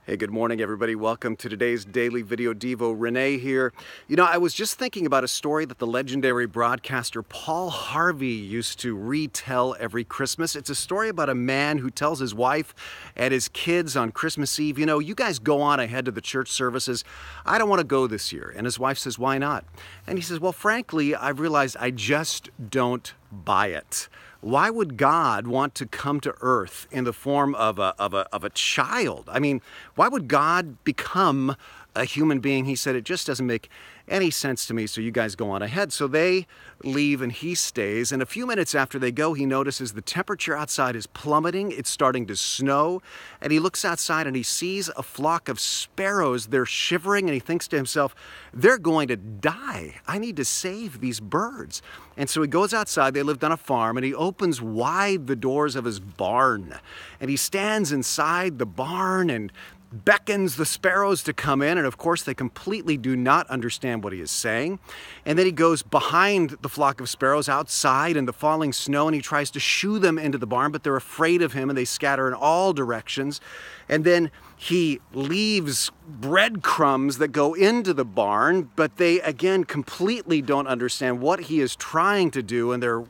Hey, good morning, everybody. Welcome to today's Daily Videodevo. Rene here. I was just thinking about a story that the legendary broadcaster Paul Harvey used to retell every Christmas. It's a story about a man who tells his wife and his kids on Christmas Eve, you guys go on ahead to the church services. I don't want to go this year. And his wife says, why not? And he says, well, frankly, I've realized I just don't buy it. Why would God want to come to earth in the form of a child? I mean, why would God become a human being? He said, it just doesn't make any sense to me, so you guys go on ahead. So they leave and he stays, and a few minutes after they go, he notices the temperature outside is plummeting. It's starting to snow, and he looks outside and he sees a flock of sparrows. They're shivering, and he thinks to himself, they're going to die. I need to save these birds. And so he goes outside. They lived on a farm, and he opens wide the doors of his barn, and he stands inside the barn and beckons the sparrows to come in, and of course they completely do not understand what he is saying. And then he goes behind the flock of sparrows outside in the falling snow, and he tries to shoo them into the barn, but they're afraid of him and they scatter in all directions. And then he leaves breadcrumbs that go into the barn, but they again completely don't understand what he is trying to do, and they're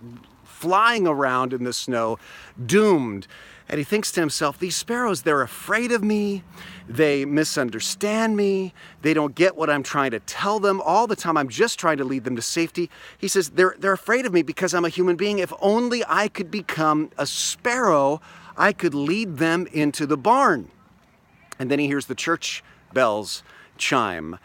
flying around in the snow, doomed. And he thinks to himself, these sparrows, they're afraid of me. They misunderstand me. They don't get what I'm trying to tell them. All the time, I'm just trying to lead them to safety. He says, they're afraid of me because I'm a human being. If only I could become a sparrow, I could lead them into the barn. And then he hears the church bells chime,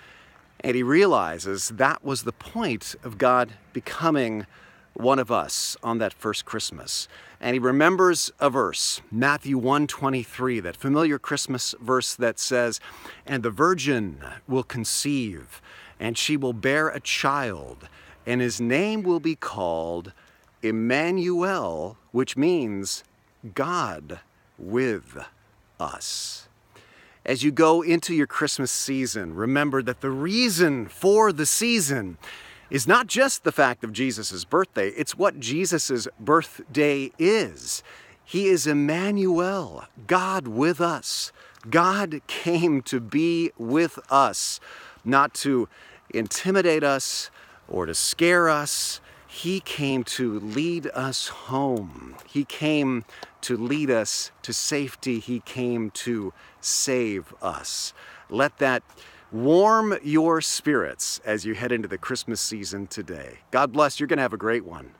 and he realizes that was the point of God becoming one of us on that first Christmas. And he remembers a verse, Matthew 1:23, that familiar Christmas verse that says, and the virgin will conceive, and she will bear a child, and his name will be called Emmanuel, which means God with us. As you go into your Christmas season, remember that the reason for the season is not just the fact of Jesus' birthday, it's what Jesus' birthday is. He is Emmanuel, God with us. God came to be with us, not to intimidate us or to scare us. He came to lead us home. He came to lead us to safety. He came to save us. Let that warm your spirits as you head into the Christmas season today. God bless. You're going to have a great one.